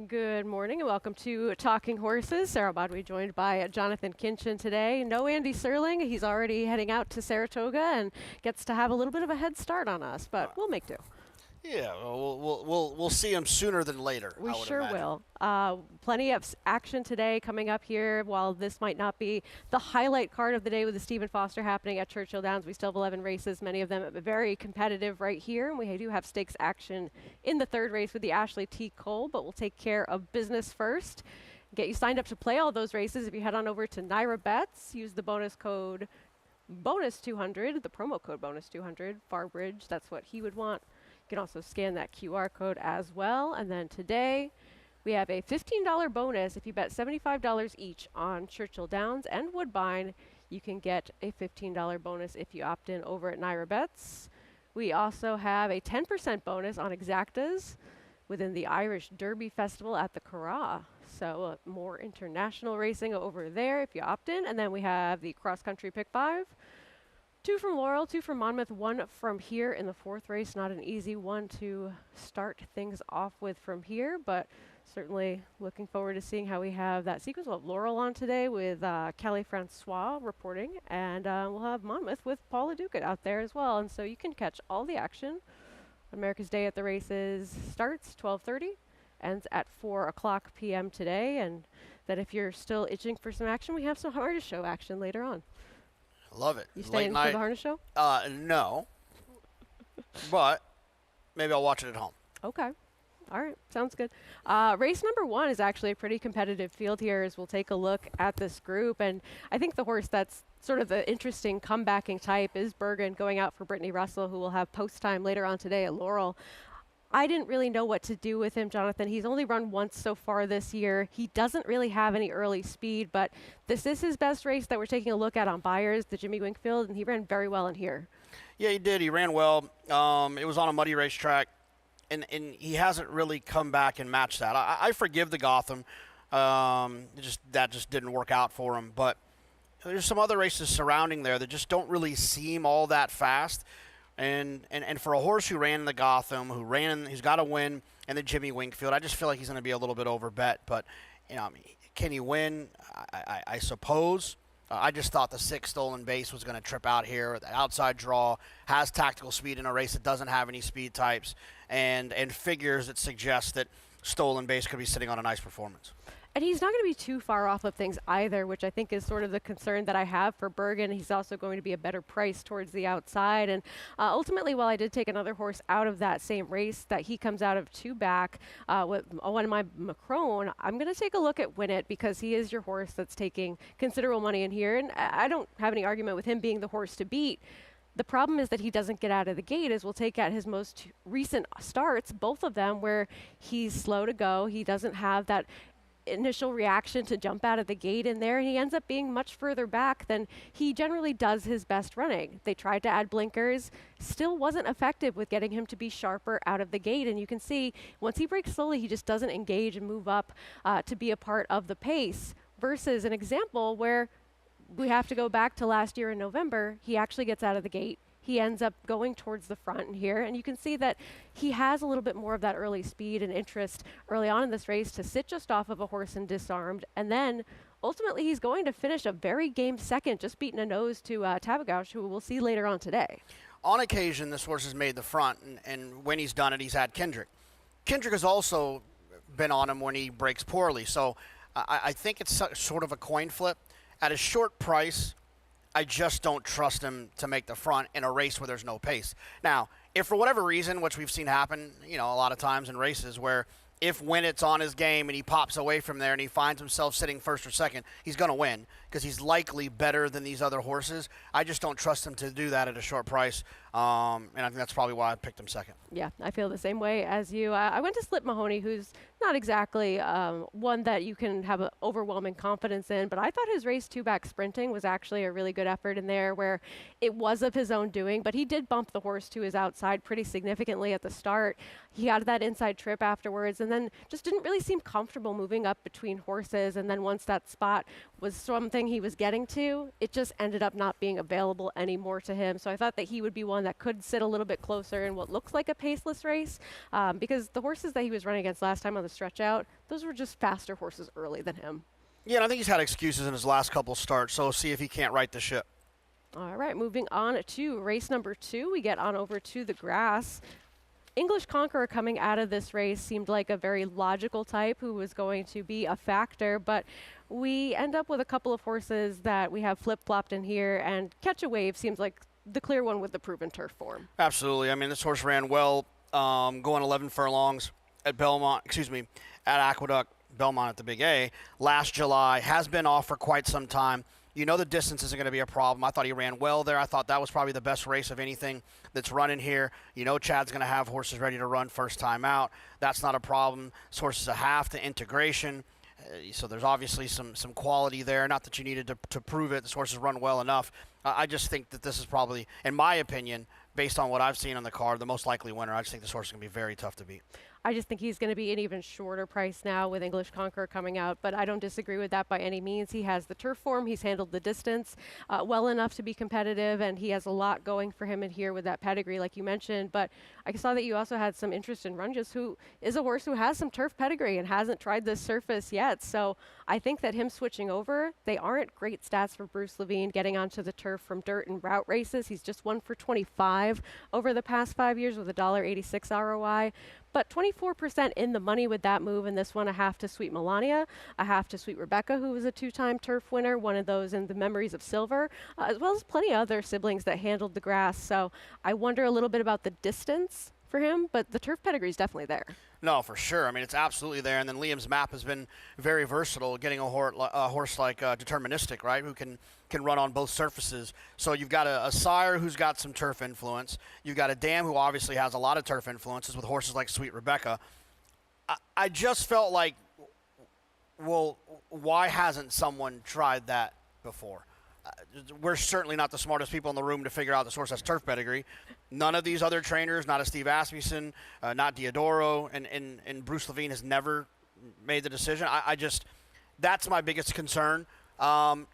Good morning and welcome to Talking Horses. Sarah Bodway joined by Jonathan Kinchin today. No Andy Serling. He's already heading out to Saratoga and gets to have a little bit of a head start on us, but we'll make do. Yeah, we'll see him sooner than later. We I would sure imagine. will. Plenty of action today coming up here. While this might not be the highlight card of the day with the Stephen Foster happening at Churchill Downs, we still have 11 races, many of them very competitive right here. And we do have stakes action in the third race with the Ashley T. Cole, but we'll take care of business first. Get you signed up to play all those races. If you head on over to Naira Bets, use the bonus code bonus200, the promo code bonus200, Farbridge. That's what he would want. You can also scan that QR code as well. And then today, we have a $15 bonus. If you bet $75 each on Churchill Downs and Woodbine, you can get a $15 bonus if you opt in over at Naira Bets. We also have a 10% bonus on exactas within the Irish Derby Festival at the Curragh. So more international racing over there if you opt in. And then we have the cross-country pick 5. 2 from Laurel, 2 from Monmouth, 1 from here in the fourth race. Not an easy one to start things off with from here, but certainly looking forward to seeing how we have that sequence. We'll have Laurel on today with Kelly Francois reporting, and we'll have Monmouth with Paula Duca out there as well. And so you can catch all the action. America's Day at the Races starts 12:30, ends at 4 o'clock p.m. today, and that if you're still itching for some action, we have some harness show action later on. Love it. You staying for the harness show? No, but maybe I'll watch it at home. Okay. All right. Sounds good. Race number 1 is actually a pretty competitive field here as we'll take a look at this group. And I think the horse that's sort of the interesting comebacking type is Bergen, going out for Brittany Russell, who will have post time later on today at Laurel. I didn't really know what to do with him, Jonathan. He's only run once so far this year. He doesn't really have any early speed, but this is his best race that we're taking a look at on Byers, the Jimmy Winkfield, and he ran very well in here. Yeah, he did. He ran well. It was on a muddy racetrack, and he hasn't really come back and matched that. I forgive the Gotham. That just didn't work out for him. But there's some other races surrounding there that just don't really seem all that fast. And for a horse who ran in the Gotham, who's got a win in the Jimmy Winkfield, I just feel like he's going to be a little bit over bet. But can he win? I suppose. I just thought the 6 stolen base was going to trip out here. The outside draw has tactical speed in a race that doesn't have any speed types, and figures that suggest that stolen base could be sitting on a nice performance. And he's not going to be too far off of things either, which I think is sort of the concern that I have for Bergen. He's also going to be a better price towards the outside. And ultimately, while I did take another horse out of that same race that he comes out of 2 back with one of my Macron, I'm going to take a look at Win It because he is your horse that's taking considerable money in here. And I don't have any argument with him being the horse to beat. The problem is that he doesn't get out of the gate, as we'll take at his most recent starts, both of them where he's slow to go. He doesn't have that initial reaction to jump out of the gate in there, and he ends up being much further back than he generally does his best running. They tried to add blinkers, still wasn't effective with getting him to be sharper out of the gate, and you can see once he breaks slowly, he just doesn't engage and move up to be a part of the pace, versus an example where we have to go back to last year in November. He actually gets out of the gate. He ends up going towards the front in here, and you can see that he has a little bit more of that early speed and interest early on in this race to sit just off of a horse and disarmed, and then ultimately he's going to finish a very game second, just beating a nose to Tabagaush, who we'll see later on today. On occasion, this horse has made the front, and when he's done it, he's had Kendrick. Kendrick has also been on him when he breaks poorly, so I think it's sort of a coin flip. At a short price, I just don't trust him to make the front in a race where there's no pace. Now, if for whatever reason, which we've seen happen, a lot of times in races where if when it's on his game and he pops away from there and he finds himself sitting first or second, he's going to win because he's likely better than these other horses. I just don't trust him to do that at a short price, and I think that's probably why I picked him second. Yeah, I feel the same way as you. I went to Slip Mahoney, who's not exactly one that you can have an overwhelming confidence in, but I thought his race 2-back sprinting was actually a really good effort in there where it was of his own doing, but he did bump the horse to his outside pretty significantly at the start. He had that inside trip afterwards and then just didn't really seem comfortable moving up between horses, and then once that spot was something he was getting to, it just ended up not being available anymore to him. So I thought that he would be one that could sit a little bit closer in what looks like a paceless race, because the horses that he was running against last time on the stretch out, those were just faster horses early than him. Yeah, and I think he's had excuses in his last couple starts, so we'll see if he can't right the ship. All right, moving on to race number 2, we get on over to the grass. English Conqueror coming out of this race seemed like a very logical type who was going to be a factor, but we end up with a couple of horses that we have flip-flopped in here, and Catch a Wave seems like the clear one with the proven turf form. Absolutely. I mean, this horse ran well, going 11 furlongs at at Aqueduct, Belmont at the Big A last July, has been off for quite some time. You know the distance isn't going to be a problem. I thought he ran well there. I thought that was probably the best race of anything that's running here. You know Chad's going to have horses ready to run first time out. That's not a problem. This horse is a half to integration. So there's obviously some quality there. Not that you needed to prove it. This horse has run well enough. I just think that this is probably, in my opinion, based on what I've seen on the card, the most likely winner. I just think this horse is going to be very tough to beat. I just think he's going to be an even shorter price now with English Conqueror coming out, but I don't disagree with that by any means. He has the turf form, he's handled the distance well enough to be competitive, and he has a lot going for him in here with that pedigree, like you mentioned. But I saw that you also had some interest in Runges, who is a horse who has some turf pedigree and hasn't tried this surface yet. So I think that him switching over, they aren't great stats for Bruce Levine getting onto the turf from dirt and route races. He's just 1 for 25 over the past 5 years with a $1.86 ROI. But 24% in the money with that move, and this one a half to Sweet Melania, a half to Sweet Rebecca, who was a 2-time turf winner, one of those in the Memories of Silver, as well as plenty of other siblings that handled the grass. So I wonder a little bit about the distance for him, but the turf pedigree is definitely there. No, for sure. I mean, it's absolutely there. And then Liam's map has been very versatile, getting a horse like Deterministic, right, who can run on both surfaces. So you've got a sire who's got some turf influence. You've got a dam who obviously has a lot of turf influences with horses like Sweet Rebecca. I just felt like, well, why hasn't someone tried that before? We're certainly not the smartest people in the room to figure out this horse has turf pedigree. None of these other trainers, not a Steve Asmussen, not Diodoro, and Bruce Levine has never made the decision. That's my biggest concern.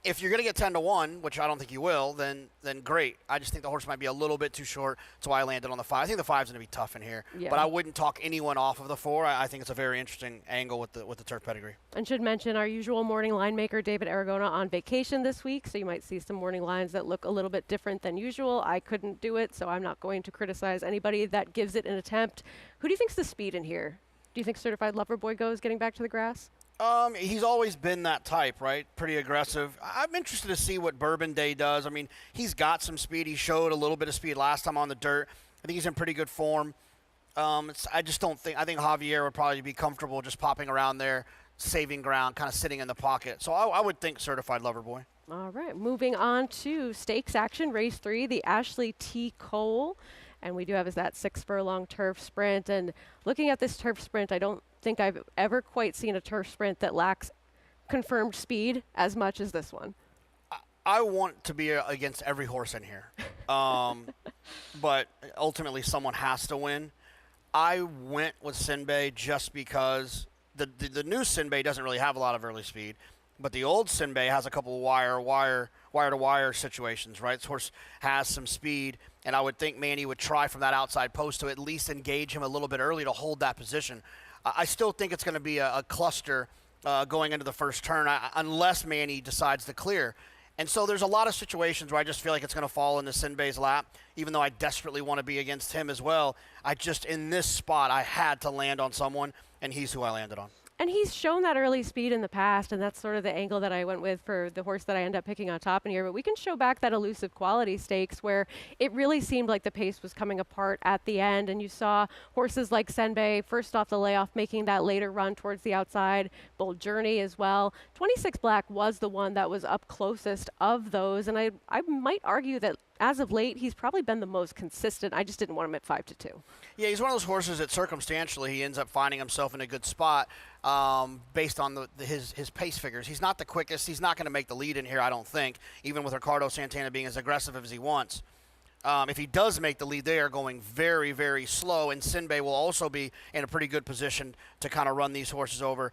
If you're going to get 10-1, which I don't think you will, then great. I just think the horse might be a little bit too short. That's why I landed on the 5. I think the 5 is going to be tough in here, but I wouldn't talk anyone off of the 4. I think it's a very interesting angle with the turf pedigree. And should mention our usual morning line maker, David Aragona, on vacation this week, so you might see some morning lines that look a little bit different than usual. I couldn't do it, so I'm not going to criticize anybody that gives it an attempt. Who do you think's the speed in here? Do you think Certified Lover Boy goes getting back to the grass? He's always been that type, right? Pretty aggressive. I'm interested to see what Bourbon Day does. I mean, he's got some speed. He showed a little bit of speed last time on the dirt. I think he's in pretty good form. I just don't think – I think Javier would probably be comfortable just popping around there, saving ground, kind of sitting in the pocket. So I would think Certified Lover Boy. All right, moving on to stakes action, race 3, the Ashley T. Cole. And we do have that 6-furlong turf sprint. And looking at this turf sprint, I don't think I've ever quite seen a turf sprint that lacks confirmed speed as much as this one. I want to be against every horse in here. But ultimately someone has to win. I went with Sinbei just because the new Sinbei doesn't really have a lot of early speed. But the old Sinbei has a couple of wire-to-wire situations, right? This horse has some speed, and I would think Manny would try from that outside post to at least engage him a little bit early to hold that position. I still think it's going to be a cluster going into the first turn unless Manny decides to clear. And so there's a lot of situations where I just feel like it's going to fall into Sinbei's lap, even though I desperately want to be against him as well. In this spot, I had to land on someone, and he's who I landed on. And he's shown that early speed in the past, and that's sort of the angle that I went with for the horse that I end up picking on top in here. But we can show back that elusive quality stakes where it really seemed like the pace was coming apart at the end, and you saw horses like Senbei first off the layoff making that later run towards the outside, Bold Journey as well. 26 Black was the one that was up closest of those, and I might argue that as of late, he's probably been the most consistent. I just didn't want him at 5-2. Yeah, he's one of those horses that circumstantially he ends up finding himself in a good spot based on his pace figures. He's not the quickest. He's not going to make the lead in here, I don't think, even with Ricardo Santana being as aggressive as he wants. If he does make the lead, they are going very, very slow, and Sinbei will also be in a pretty good position to kind of run these horses over.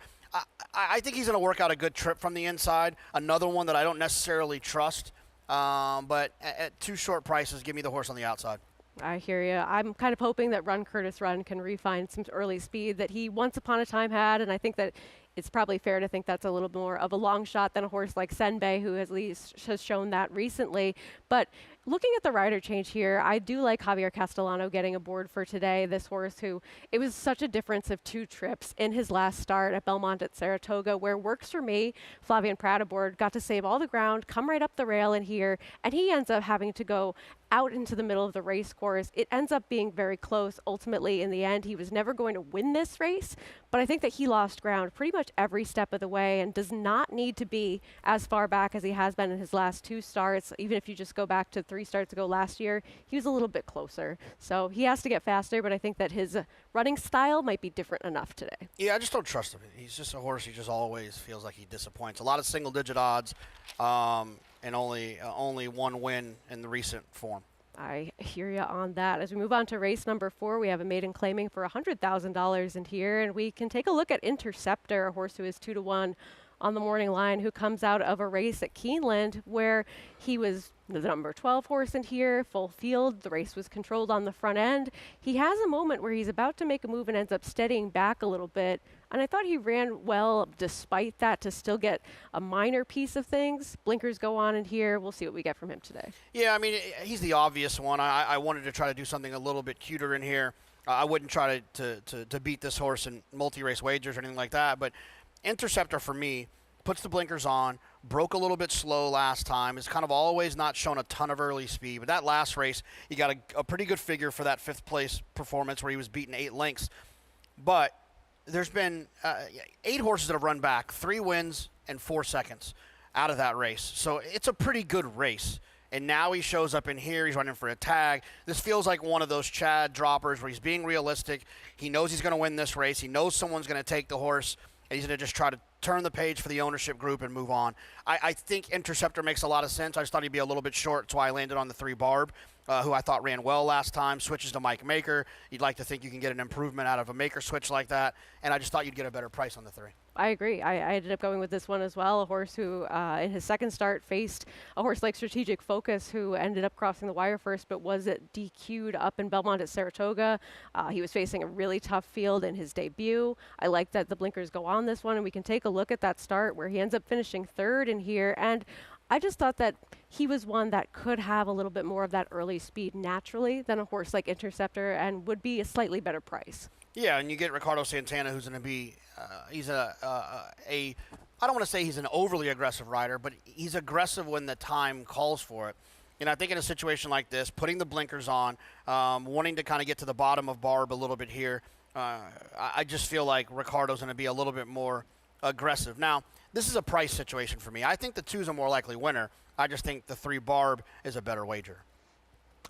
I think he's going to work out a good trip from the inside, another one that I don't necessarily trust. But at 2 short prices, give me the horse on the outside. I hear you. I'm kind of hoping that Run Curtis Run can refine some early speed that he once upon a time had, and I think that it's probably fair to think that's a little more of a long shot than a horse like Senbei, who at least has shown that recently. But looking at the rider change here, I do like Javier Castellano getting aboard for today. This horse who, it was such a difference of 2 trips in his last start at Belmont at Saratoga, where Works For Me, Flavian Pratt aboard, got to save all the ground, come right up the rail in here, and he ends up having to go out into the middle of the race course. It ends up being very close. Ultimately, in the end, he was never going to win this race, but I think that he lost ground pretty much every step of the way and does not need to be as far back as he has been in his last 2 starts. Even if you just go back to 3 starts ago last year, he was a little bit closer. So he has to get faster, but I think that his running style might be different enough today. Yeah, I just don't trust him. He's just a horse. He just always feels like he disappoints. A lot of single-digit odds, and only one win in the recent form. I hear you on that. As we move on to race number 4, we have a maiden claiming for $100,000 in here, and we can take a look at Interceptor, a horse who is 2-1 on the morning line, who comes out of a race at Keeneland where he was the number 12 horse in here, full field. The race was controlled on the front end. He has a moment where he's about to make a move and ends up steadying back a little bit. And I thought he ran well despite that to still get a minor piece of things. Blinkers go on in here. We'll see what we get from him today. Yeah, I mean, he's the obvious one. I wanted to try to do something a little bit cuter in here. I wouldn't try to beat this horse in multi-race wagers or anything like that, but Interceptor for me puts the blinkers on, broke a little bit slow last time, has kind of always not shown a ton of early speed, but that last race, he got a pretty good figure for that 5th place performance where he was beaten 8 lengths. But there's been 8 horses that have run back, 3 wins and 4 seconds out of that race. So it's a pretty good race. And now he shows up in here. He's running for a tag. This feels like one of those Chad droppers where he's being realistic. He knows he's going to win this race. He knows someone's going to take the horse, and he's going to just try to turn the page for the ownership group and move on. I think Interceptor makes a lot of sense. I just thought he'd be a little bit short, so I landed on the 3 Barb, who I thought ran well last time. Switches to Mike Maker. You'd like to think you can get an improvement out of a Maker switch like that, and I just thought you'd get a better price on the 3. I agree. I ended up going with this one as well, a horse who in his second start faced a horse like Strategic Focus, who ended up crossing the wire first but was DQ'd up in Belmont at Saratoga. He was facing a really tough field in his debut. I like that the blinkers go on this one, and we can take a look at that start where he ends up finishing 3rd in here. And I just thought that he was one that could have a little bit more of that early speed naturally than a horse like Interceptor and would be a slightly better price. Yeah, and you get Ricardo Santana, who's going to be, he's I don't want to say he's an overly aggressive rider, but he's aggressive when the time calls for it. And I think in a situation like this, putting the blinkers on, wanting to kind of get to the bottom of Barb a little bit here, I just feel like Ricardo's going to be a little bit more aggressive. Now, this is a price situation for me. I think the 2's a more likely winner. I just think the 3 Barb is a better wager.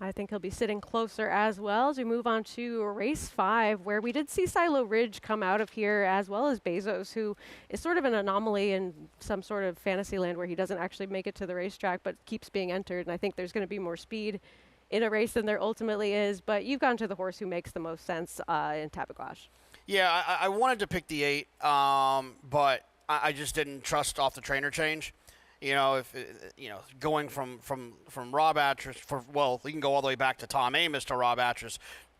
I think he'll be sitting closer as well as we move on to race 5, where we did see Silo Ridge come out of here, as well as Bezos, who is sort of an anomaly in some sort of fantasy land where he doesn't actually make it to the racetrack but keeps being entered. And I think there's going to be more speed in a race than there ultimately is. But you've gone to the horse who makes the most sense in Tabaquash. Yeah, I wanted to pick the 8, but I just didn't trust off the trainer change. You know, if going from Rob Atras you can go all the way back to Tom Amos to Rob Atras,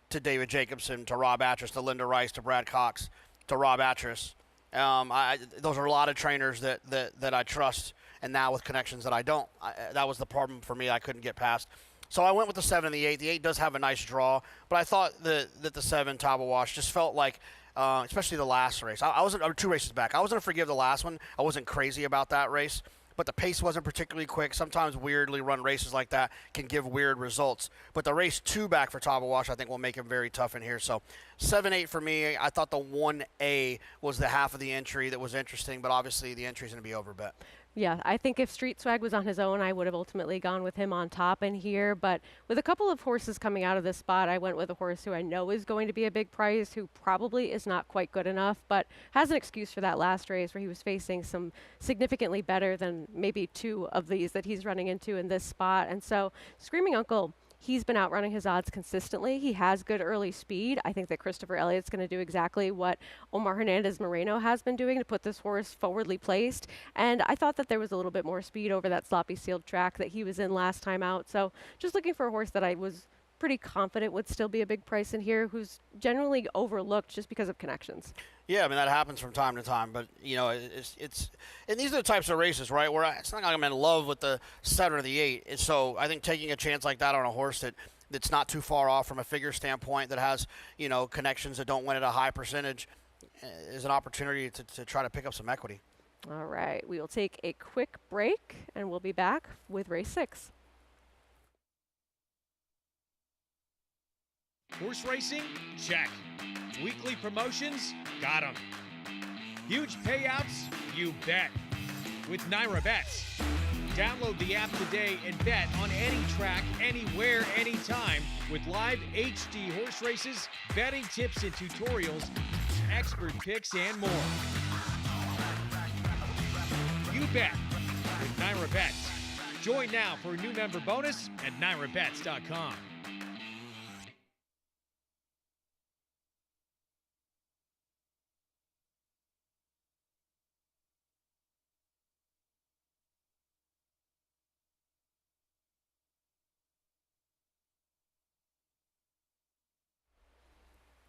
to David Jacobson to Rob Atras to Linda Rice to Brad Cox to Rob Atras. Those are a lot of trainers that I trust, and now with connections that I don't. That was the problem for me. I couldn't get past. So I went with the 7 and the 8. The 8 does have a nice draw, but I thought that the 7 Tabawash just felt like. Especially the last race. I wasn't 2 races back. I was going to forgive the last one. I wasn't crazy about that race, but the pace wasn't particularly quick. Sometimes weirdly run races like that can give weird results. But the race 2 back for Tabawash, I think, will make him very tough in here. So 7-8 for me. I thought the 1A was the half of the entry that was interesting, but obviously the entry is going to be overbet. Yeah, I think if Street Swag was on his own, I would have ultimately gone with him on top in here. But with a couple of horses coming out of this spot, I went with a horse who I know is going to be a big price, who probably is not quite good enough, but has an excuse for that last race where he was facing some significantly better than maybe 2 of these that he's running into in this spot. And so Screaming Uncle, he's been outrunning his odds consistently. He has good early speed. I think that Christopher Elliott's going to do exactly what Omar Hernandez Moreno has been doing to put this horse forwardly placed. And I thought that there was a little bit more speed over that sloppy sealed track that he was in last time out. So just looking for a horse that I was pretty confident would still be a big price in here, who's generally overlooked just because of connections. Yeah, I mean, that happens from time to time, but, it's and these are the types of races, right, where it's not like I'm in love with the 7 or the 8. And so I think taking a chance like that on a horse that's not too far off from a figure standpoint, that has, connections that don't win at a high percentage, is an opportunity to try to pick up some equity. All right, we will take a quick break, and we'll be back with race 6. Horse racing? Check. Weekly promotions? Got 'em. Huge payouts? You bet. With Naira Bets. Download the app today and bet on any track, anywhere, anytime with live HD horse races, betting tips and tutorials, expert picks, and more. You bet with Naira Bets. Join now for a new member bonus at nairabets.com.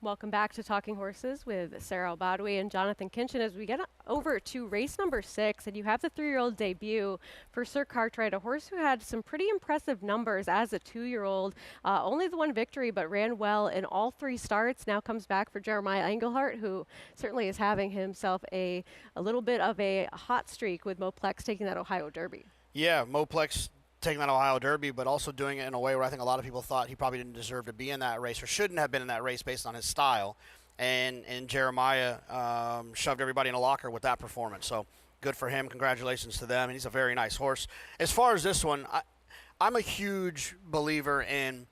Welcome back to Talking Horses with Sarah Albadwi and Jonathan Kinchin as we get over to race number 6, and you have the 3-year-old debut for Sir Cartwright, a horse who had some pretty impressive numbers as a 2-year-old. Only the one victory, but ran well in all 3 starts. Now comes back for Jeremiah Engelhart, who certainly is having himself a little bit of a hot streak with Moplex taking that Ohio Derby. Yeah, Moplex taking that Ohio Derby, but also doing it in a way where I think a lot of people thought he probably didn't deserve to be in that race or shouldn't have been in that race based on his style. And Jeremiah shoved everybody in a locker with that performance. So good for him. Congratulations to them. And he's a very nice horse. As far as this one, I'm a huge believer in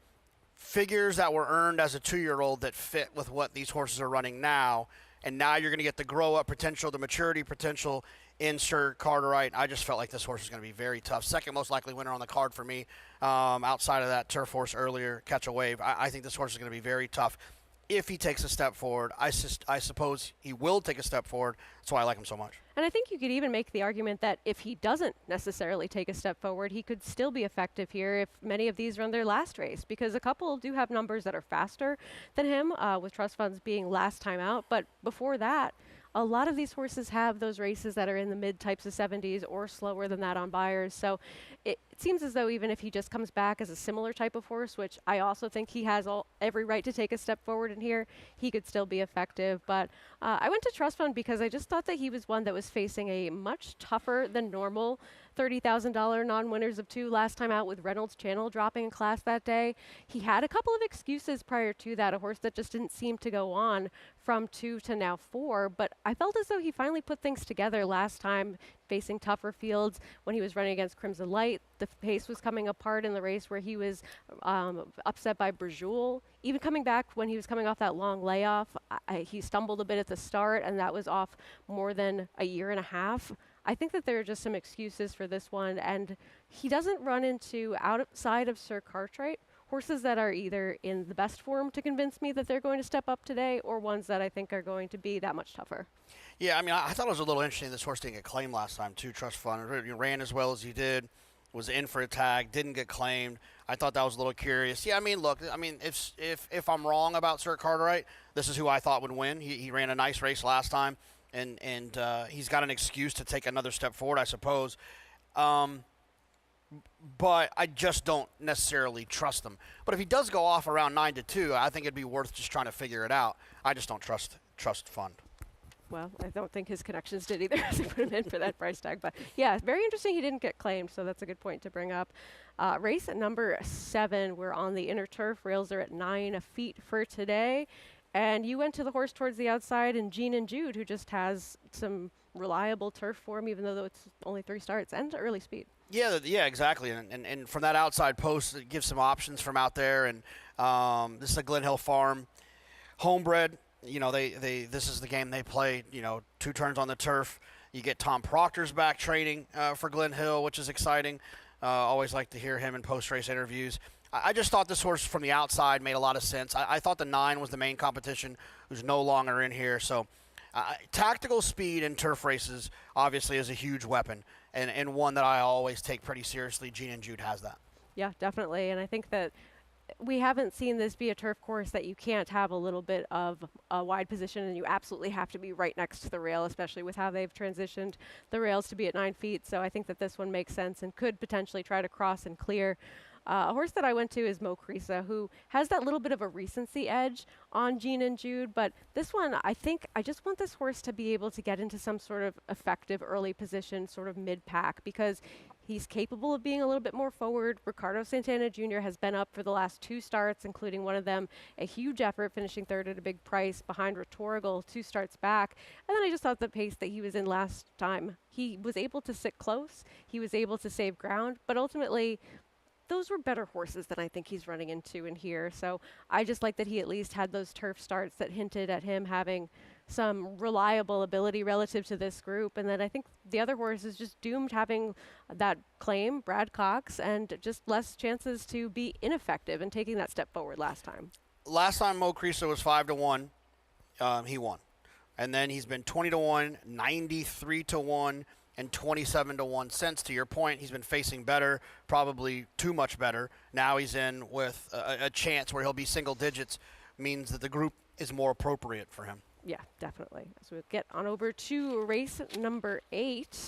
figures that were earned as a 2-year-old that fit with what these horses are running now. And now you're going to get the grow-up potential, the maturity potential in Sir Cartwright. I just felt like this horse is going to be very tough. Second most likely winner on the card for me, outside of that turf horse earlier, Catch a Wave. I think this horse is going to be very tough if he takes a step forward. I suppose he will take a step forward. That's why I like him so much. And I think you could even make the argument that if he doesn't necessarily take a step forward, he could still be effective here if many of these run their last race, because a couple do have numbers that are faster than him, with trust funds being last time out. But before that, a lot of these horses have those races that are in the mid types of 70s or slower than that on buyers. So it seems as though even if he just comes back as a similar type of horse, which I also think he has every right to take a step forward in here, he could still be effective. But I went to Trust Fund because I just thought that he was one that was facing a much tougher than normal $30,000 non-winners of 2 last time out, with Reynolds Channel dropping in class that day. He had a couple of excuses prior to that, a horse that just didn't seem to go on from 2 to now 4, but I felt as though he finally put things together last time, facing tougher fields. When he was running against Crimson Light, the pace was coming apart in the race where he was upset by Brejul. Even coming back when he was coming off that long layoff, he stumbled a bit at the start, and that was off more than a year and a half. I think that there are just some excuses for this one, and he doesn't run into outside of Sir Cartwright horses that are either in the best form to convince me that they're going to step up today, or ones that I think are going to be that much tougher. Yeah, I mean, I thought it was a little interesting this horse didn't get claimed last time, too. Trust Fund ran as well as he did, was in for a tag, didn't get claimed. I thought that was a little curious. Yeah, I mean, look, if I'm wrong about Sir Cartwright, this is who I thought would win. He ran a nice race last time, and he's got an excuse to take another step forward, I suppose. But I just don't necessarily trust him. But if he does go off around 9-2, I think it'd be worth just trying to figure it out. I just don't trust Fund. Well, I don't think his connections did either as they put him in for that price tag. But yeah, very interesting he didn't get claimed, so that's a good point to bring up. Race at number 7, we're on the inner turf. Rails are at 9 feet for today. And you went to the horse towards the outside, and Gene and Jude, who just has some reliable turf form, even though it's only 3 starts, and early speed. Yeah, exactly. And from that outside post, it gives some options from out there. And this is a Glen Hill Farm homebred. You know, this is the game they play. 2 turns on the turf. You get Tom Proctor's back training for Glen Hill, which is exciting. Always like to hear him in post-race interviews. I just thought this horse from the outside made a lot of sense. I thought the 9 was the main competition, who's no longer in here. So tactical speed in turf races obviously is a huge weapon, and one that I always take pretty seriously. Gene and Jude has that. Yeah, definitely. And I think that we haven't seen this be a turf course that you can't have a little bit of a wide position and you absolutely have to be right next to the rail, especially with how they've transitioned the rails to be at 9 feet. So I think that this one makes sense and could potentially try to cross and clear. A horse that I went to is Mo Creasa, who has that little bit of a recency edge on Gene and Jude. But this one, I think I just want this horse to be able to get into some sort of effective early position, sort of mid-pack, because he's capable of being a little bit more forward. Ricardo Santana Jr. has been up for the last 2 starts, including one of them a huge effort, finishing 3rd at a big price behind Rhetorical 2 starts back. And then I just thought the pace that he was in last time, he was able to sit close, he was able to save ground, but ultimately those were better horses than I think he's running into in here. So I just like that he at least had those turf starts that hinted at him having some reliable ability relative to this group. And then I think the other horse is just doomed having that claim, Brad Cox, and just less chances to be ineffective and taking that step forward last time. Last time Mo Creasa was 5-1, he won. And then he's been 20-1, 93-1, and 27-1 since. To your point, he's been facing better, probably too much better. Now he's in with a chance where he'll be single digits, means that the group is more appropriate for him. Yeah, definitely. So we'll get on over to race number 8.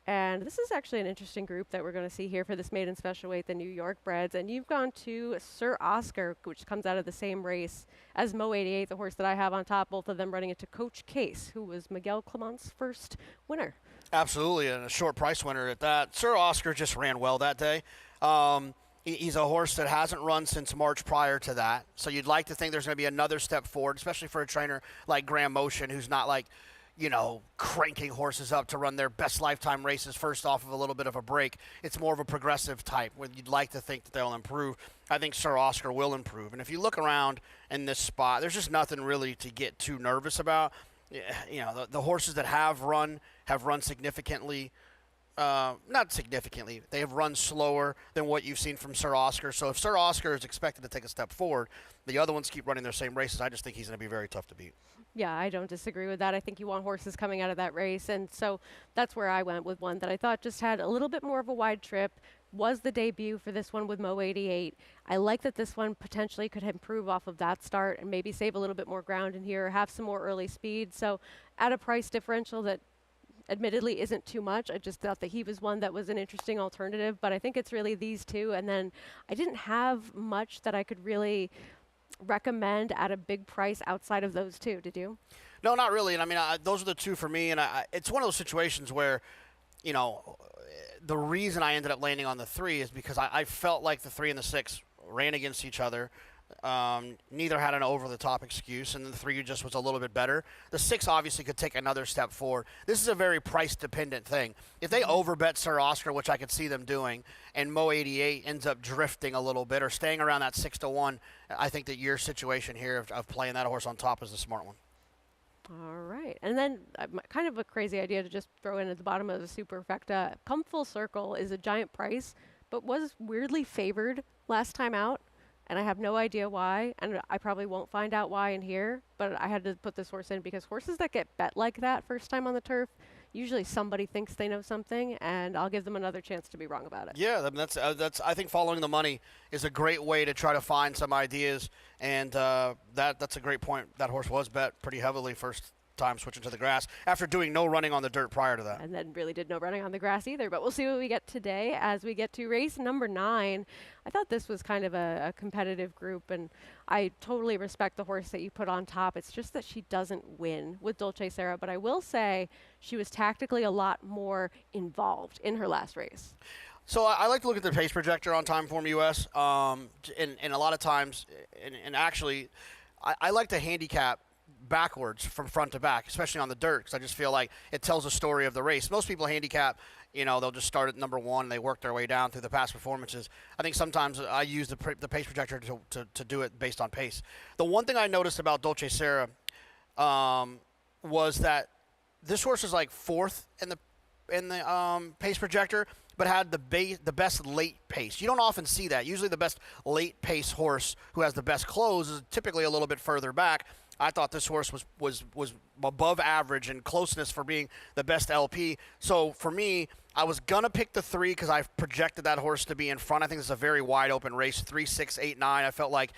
And this is actually an interesting group that we're going to see here for this maiden special weight, the New York breds. And you've gone to Sir Oscar, which comes out of the same race as Mo 88, the horse that I have on top, both of them running into Coach Case, who was Miguel Clement's first winner. Absolutely, and a short price winner at that. Sir Oscar just ran well that day. He's a horse that hasn't run since March prior to that. So you'd like to think there's going to be another step forward, especially for a trainer like Graham Motion, who's not like, you know, cranking horses up to run their best lifetime races first off of a little bit of a break. It's more of a progressive type where you'd like to think that they'll improve. I think Sir Oscar will improve. And if you look around in this spot, there's just nothing really to get too nervous about. You know, the horses that have run significantly. Not significantly. They have run slower than what you've seen from Sir Oscar. So if Sir Oscar is expected to take a step forward, the other ones keep running their same races. I just think he's going to be very tough to beat. Yeah, I don't disagree with that. I think you want horses coming out of that race. And so that's where I went with one that I thought just had a little bit more of a wide trip. Was the debut for this one with Mo 88. I like that this one potentially could improve off of that start and maybe save a little bit more ground in here, have some more early speed. So at a price differential that admittedly isn't too much. I just thought that he was one that was an interesting alternative, but I think it's really these two. And then I didn't have much that I could really recommend at a big price outside of those two. Did you? No, not really. And I mean, those are the two for me. And it's one of those situations where, you know, the reason I ended up landing on the 3 is because I felt like the 3 and the 6 ran against each other. Neither had an over-the-top excuse, and the 3 just was a little bit better. The 6 obviously could take another step forward. This is a very price-dependent thing. If they overbet Sir Oscar, which I could see them doing, and Mo 88 ends up drifting a little bit or staying around that 6-1, I think that your situation here of playing that horse on top is a smart one. All right. And then kind of a crazy idea to just throw in at the bottom of the superfecta. Come Full Circle is a giant price, but was weirdly favored last time out. And I have no idea why, and I probably won't find out why in here, but I had to put this horse in because horses that get bet like that first time on the turf, usually somebody thinks they know something, and I'll give them another chance to be wrong about it. Yeah, that's I think following the money is a great way to try to find some ideas, and that's a great point. That horse was bet pretty heavily first time switching to the grass after doing no running on the dirt prior to that. And then really did no running on the grass either, but we'll see what we get today as we get to race number 9. I thought this was kind of a competitive group, and I totally respect the horse that you put on top. It's just that she doesn't win with Dolce Sarah, but I will say she was tactically a lot more involved in her last race. So I like to look at the pace projector on Timeform US, and a lot of times, and actually, I like to handicap backwards from front to back, especially on the dirt, because I just feel like it tells a story of the race. Most people handicap, you know, they'll just start at number 1 and they work their way down through the past performances. I think sometimes I use the pace projector to do it based on pace. The one thing I noticed about Dolce Sarah was that this horse is like 4th in the pace projector, but had the best late pace. You don't often see that. Usually the best late pace horse who has the best close is typically a little bit further back. I thought this horse was above average in closeness for being the best LP. So for me, I was going to pick the 3 because I projected that horse to be in front. I think it's a very wide open race, 3, 6, 8, 9. I felt like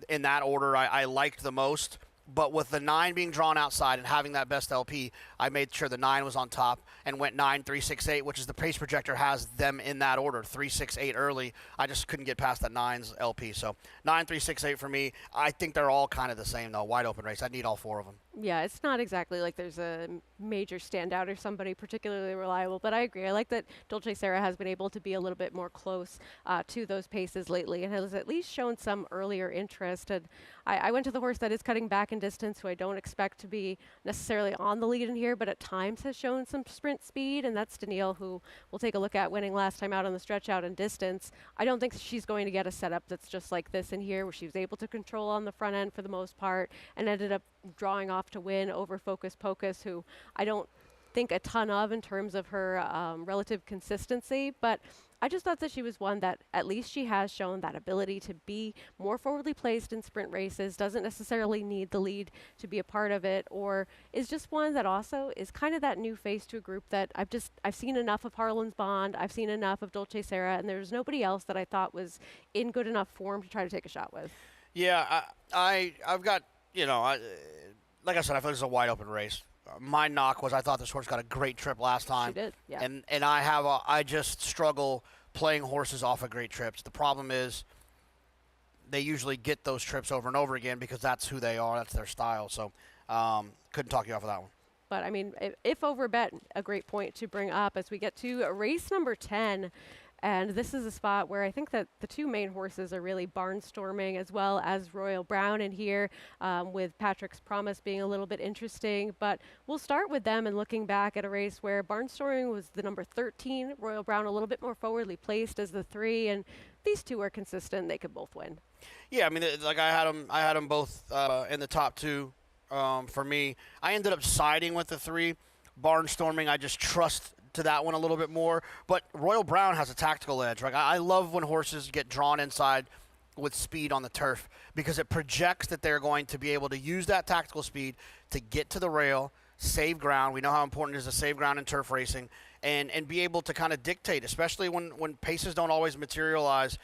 in that order I liked the most. But with the 9 being drawn outside and having that best LP, I made sure the 9 was on top and went 9, 3, 6, 8, which is the pace projector has them in that order, 3, 6, 8 early. I just couldn't get past that 9's LP. So 9, 3, 6, 8 for me. I think they're all kind of the same, though, wide open race. I need all 4 of them. Yeah, it's not exactly like there's a major standout or somebody particularly reliable, but I agree. I like that Dolce Sarah has been able to be a little bit more close to those paces lately and has at least shown some earlier interest. And I went to the horse that is cutting back in distance, who I don't expect to be necessarily on the lead in here, but at times has shown some sprint speed, and that's Danielle, who we'll take a look at winning last time out on the stretch out in distance. I don't think she's going to get a setup that's just like this in here, where she was able to control on the front end for the most part and ended up drawing off to win over Focus Pocus, who I don't think a ton of in terms of her relative consistency, but I just thought that she was one that at least she has shown that ability to be more forwardly placed in sprint races, doesn't necessarily need the lead to be a part of it, or is just one that also is kind of that new face to a group that I've seen enough of Harlan's Bond, I've seen enough of Dolce Sarah, and there's nobody else that I thought was in good enough form to try to take a shot with. Yeah, I've got, like I said, I thought it was a wide open race. My knock was I thought this horse got a great trip last time. She did, yeah. And I just struggle playing horses off of great trips. The problem is they usually get those trips over and over again because that's who they are, that's their style. So couldn't talk you off of that one. But I mean, if over bet, a great point to bring up as we get to race number 10. And this is a spot where I think that the 2 main horses are really barnstorming, as well as Royal Brown in here, with Patrick's Promise being a little bit interesting. But we'll start with them and looking back at a race where barnstorming was the number 13, Royal Brown a little bit more forwardly placed as the 3, and these 2 are consistent. They could both win. Yeah, I mean, like I had them both in the top 2 for me. I ended up siding with the 3. Barnstorming, I just trust to that one a little bit more, but Royal Brown has a tactical edge. Right? I love when horses get drawn inside with speed on the turf because it projects that they're going to be able to use that tactical speed to get to the rail, save ground. We know how important it is to save ground in turf racing, and be able to kind of dictate, especially when paces don't always materialize.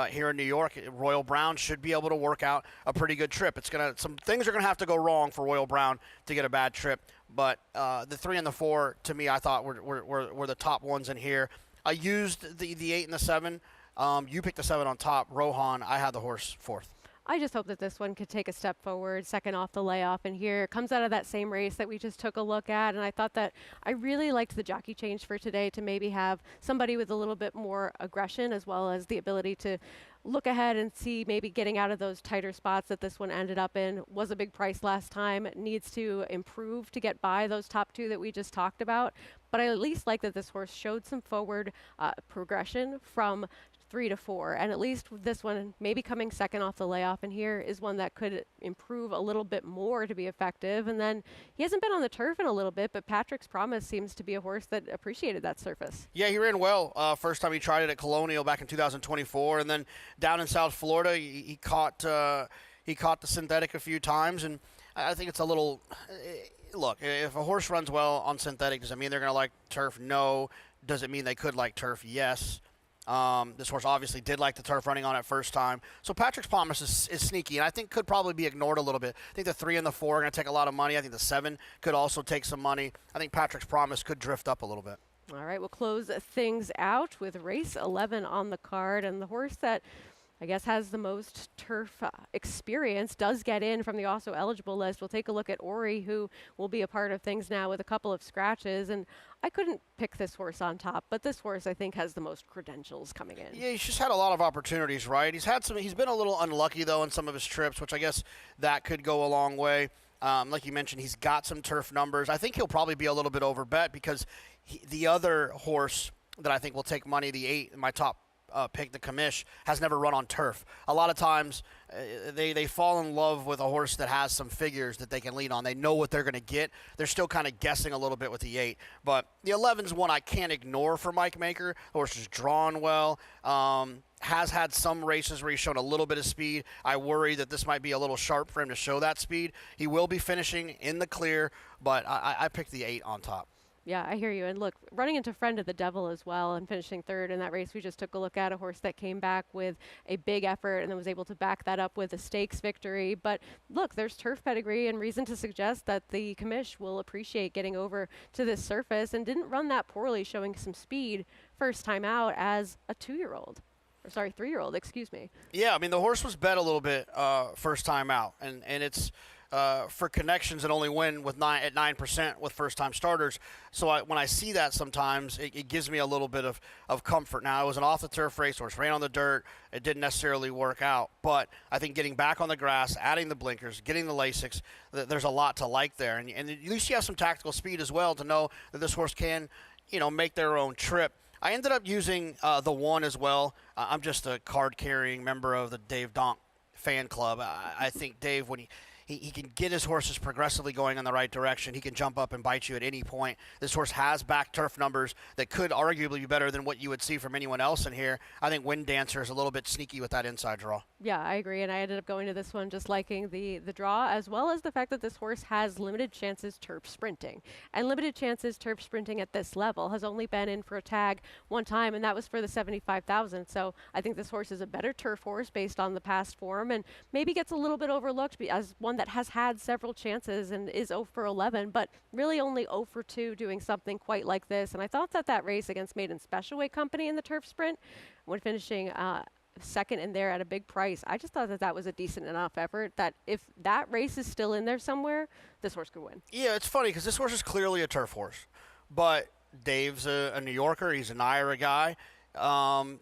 Here in New York, Royal Brown should be able to work out a pretty good trip. Some things are gonna have to go wrong for Royal Brown to get a bad trip, but the 3 and the 4 to me I thought were the top ones in here. I used the 8 and the 7. You picked the 7 on top, Rohan. I had the horse 4th. I just hope that this one could take a step forward, second off the layoff, and here it comes out of that same race that we just took a look at, and I thought that I really liked the jockey change for today to maybe have somebody with a little bit more aggression, as well as the ability to look ahead and see maybe getting out of those tighter spots that this one ended up in. Was a big price last time, needs to improve to get by those top 2 that we just talked about, but I at least like that this horse showed some forward progression from 3 to 4, and at least with this one maybe coming second off the layoff in here is one that could improve a little bit more to be effective. And then he hasn't been on the turf in a little bit, but Patrick's Promise seems to be a horse that appreciated that surface. Yeah, he ran well. First time he tried it at Colonial back in 2024, and then down in South Florida he caught the synthetic a few times, and I think it's a little look, if a horse runs well on synthetic, does it mean they're going to like turf? No. Does it mean they could like turf? Yes. This horse obviously did like the turf running on it first time. So Patrick's Promise is sneaky, and I think could probably be ignored a little bit. I think the 3 and the 4 are going to take a lot of money. I think the 7 could also take some money. I think Patrick's Promise could drift up a little bit. All right, we'll close things out with race 11 on the card, and the horse that I guess has the most turf experience does get in from the also eligible list. We'll take a look at Ori, who will be a part of things now with a couple of scratches. And I couldn't pick this horse on top, but this horse I think has the most credentials coming in. Yeah, he's just had a lot of opportunities, right? He's been a little unlucky though in some of his trips, which I guess that could go a long way. Like you mentioned, he's got some turf numbers. I think he'll probably be a little bit over bet because the other horse that I think will take money, the 8, my top pick, the commish, has never run on turf. A lot of times they fall in love with a horse that has some figures that they can lean on. They know what they're going to get. They're still kind of guessing a little bit with the 8. But the 11's one I can't ignore for Mike Maker. The horse is drawn well. Has had some races where he's shown a little bit of speed. I worry that this might be a little sharp for him to show that speed. He will be finishing in the clear, but I picked the 8 on top. Yeah, I hear you. And look, running into Friend of the Devil as well and finishing third in that race, we just took a look at a horse that came back with a big effort and then was able to back that up with a stakes victory. But look, there's turf pedigree and reason to suggest that the commish will appreciate getting over to this surface and didn't run that poorly, showing some speed first time out as a 2-year-old. Or sorry, 3-year-old, excuse me. Yeah, I mean, the horse was bet a little bit first time out, and it's for connections that only win with 9% with first-time starters. So when I see that sometimes, it gives me a little bit of comfort. Now, it was an off-the-turf racehorse, ran on the dirt. It didn't necessarily work out. But I think getting back on the grass, adding the blinkers, getting the Lasix, there's a lot to like there. And at least you have some tactical speed as well to know that this horse can, make their own trip. I ended up using the one as well. I'm just a card-carrying member of the Dave Donk fan club. I think Dave, when he can get his horses progressively going in the right direction. He can jump up and bite you at any point. This horse has back turf numbers that could arguably be better than what you would see from anyone else in here. I think Wind Dancer is a little bit sneaky with that inside draw. Yeah, I agree, and I ended up going to this one just liking the draw, as well as the fact that this horse has limited chances turf sprinting. And limited chances turf sprinting at this level has only been in for a tag one time, and that was for the 75,000. So I think this horse is a better turf horse based on the past form, and maybe gets a little bit overlooked as one that has had several chances and is 0 for 11, but really only 0 for 2 doing something quite like this. And I thought that race against Maiden Special Weight Company in the turf sprint, when finishing second in there at a big price, I just thought that was a decent enough effort that if that race is still in there somewhere, this horse could win. Yeah, it's funny because this horse is clearly a turf horse, but Dave's a New Yorker. He's a Naira guy.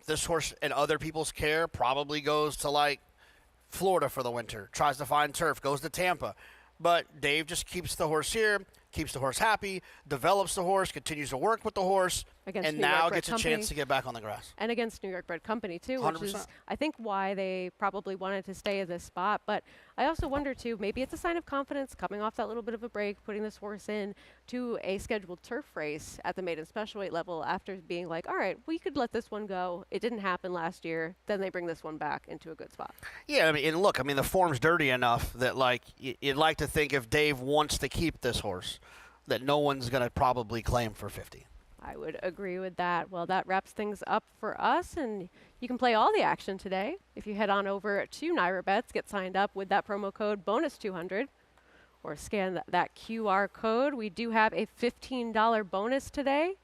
This horse, in other people's care, probably goes to like Florida for the winter, tries to find turf, goes to Tampa. But Dave just keeps the horse here, keeps the horse happy, develops the horse, continues to work with the horse, and now gets a chance to get back on the grass. And against New York bred company, too, 100%. which is, I think, why they probably wanted to stay in this spot. But I also wonder, too, maybe it's a sign of confidence coming off that little bit of a break, putting this horse in to a scheduled turf race at the maiden special weight level after being like, all right, we could let this one go. It didn't happen last year. Then they bring this one back into a good spot. Yeah, I mean, and look, I mean, the form's dirty enough that, like, you'd like to think if Dave wants to keep this horse, that no one's going to probably claim for 50. I would agree with that. Well, that wraps things up for us, and you can play all the action today. If you head on over to Naira Bets, get signed up with that promo code BONUS200, or scan that QR code. We do have a $15 bonus today.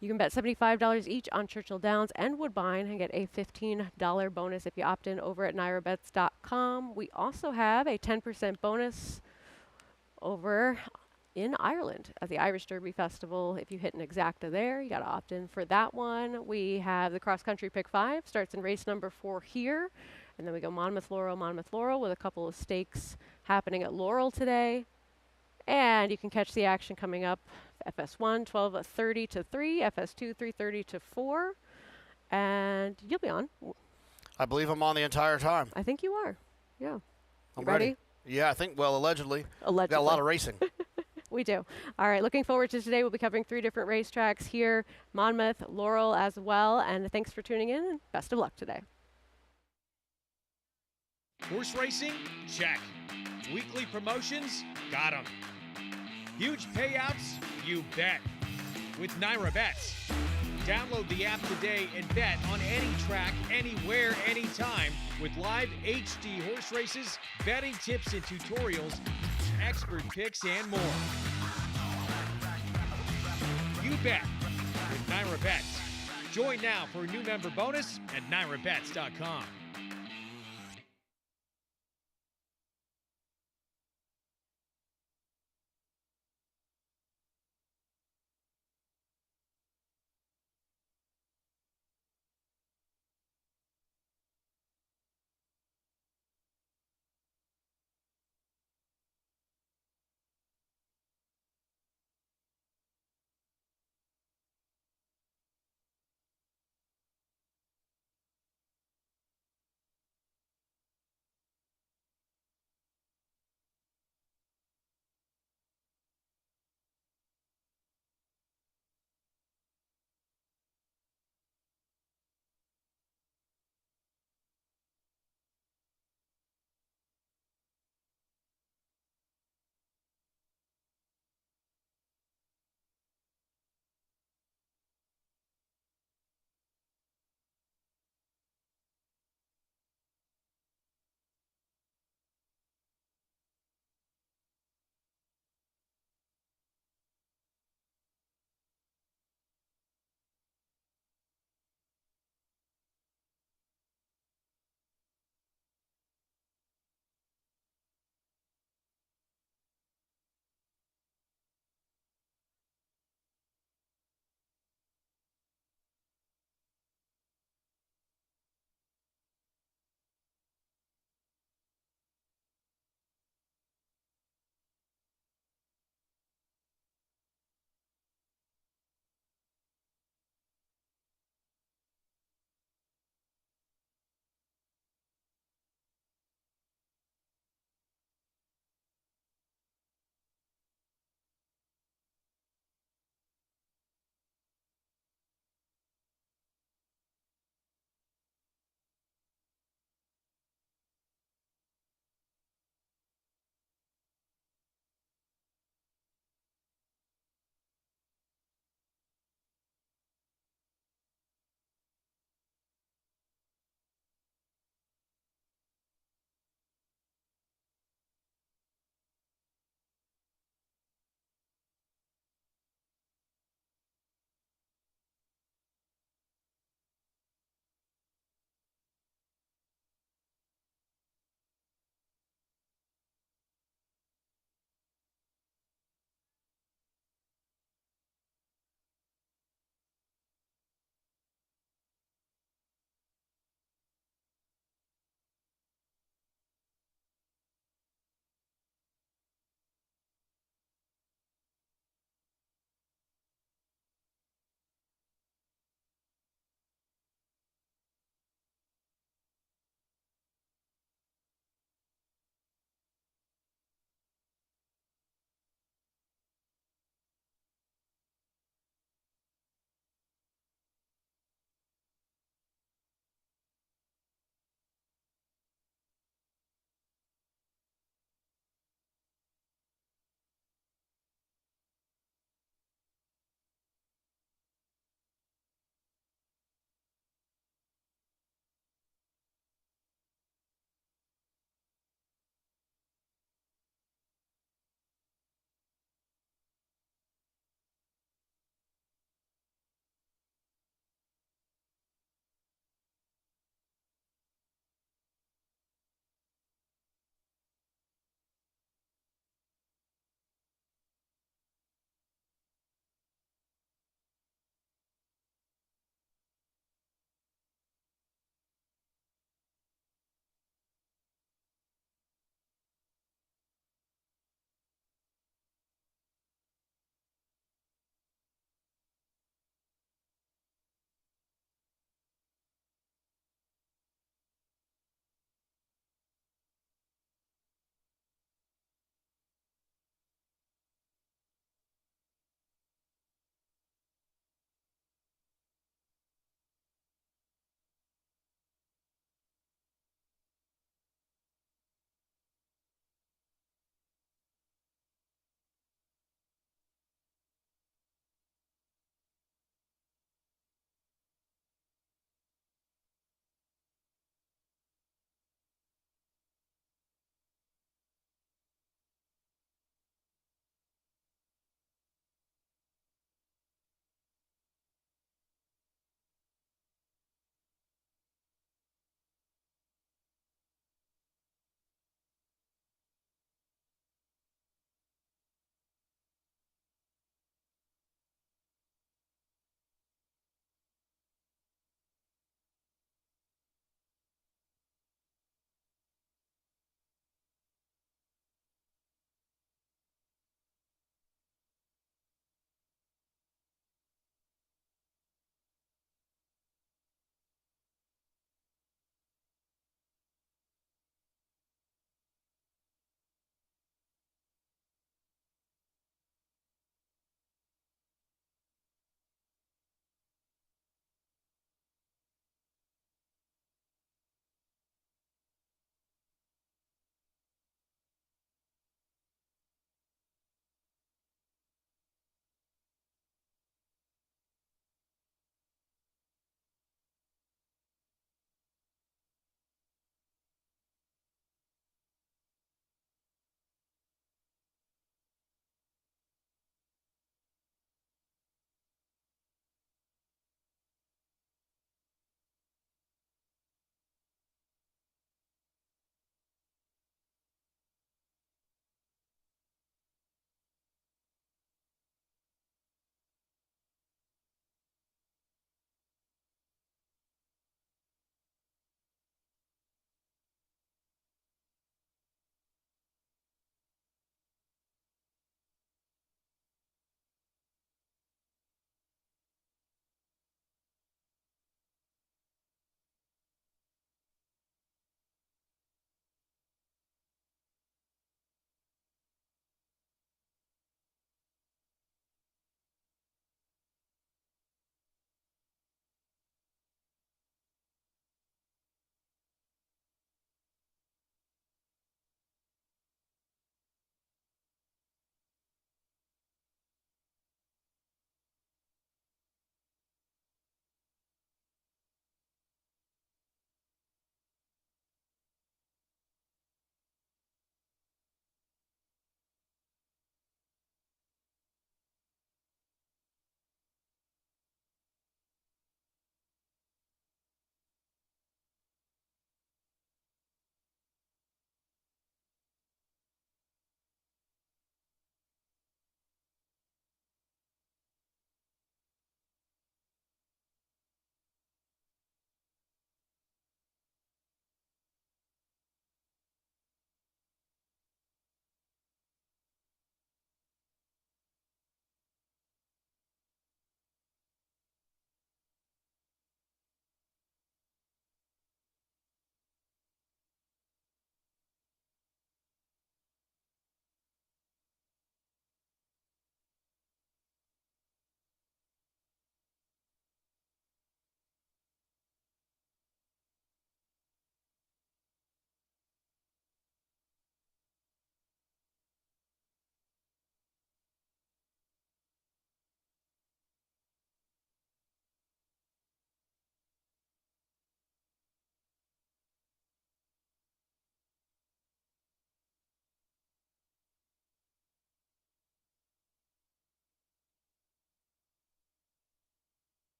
You can bet $75 each on Churchill Downs and Woodbine and get a $15 bonus if you opt in over at nairabets.com. We also have a 10% bonus over in Ireland at the Irish Derby Festival. If you hit an exacta there, you got to opt in for that one. We have the cross country pick 5, starts in race number 4 here. And then we go Monmouth Laurel with a couple of stakes happening at Laurel today. And you can catch the action coming up. FS1, 12:30 to 3, FS2, 3:30 to 4. And you'll be on. I believe I'm on the entire time. I think you are. Yeah. I'm ready? Yeah, I think, well, allegedly. Allegedly. Got a lot of racing. We do. All right, looking forward to today. We'll be covering 3 different racetracks here, Monmouth, Laurel as well. And thanks for tuning in, and best of luck today. Horse racing? Check. Weekly promotions? Got 'em. Huge payouts? You bet. With Naira Bets. Download the app today and bet on any track, anywhere, anytime with live HD horse races, betting tips and tutorials, expert picks, and more. You bet with Naira Bets. Join now for a new member bonus at nairabets.com.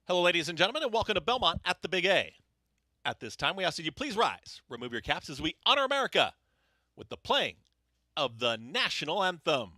Hello, ladies and gentlemen, and welcome to Belmont at the Big A. At this time, we ask that you please rise, remove your caps as we honor America with the playing of the national anthem.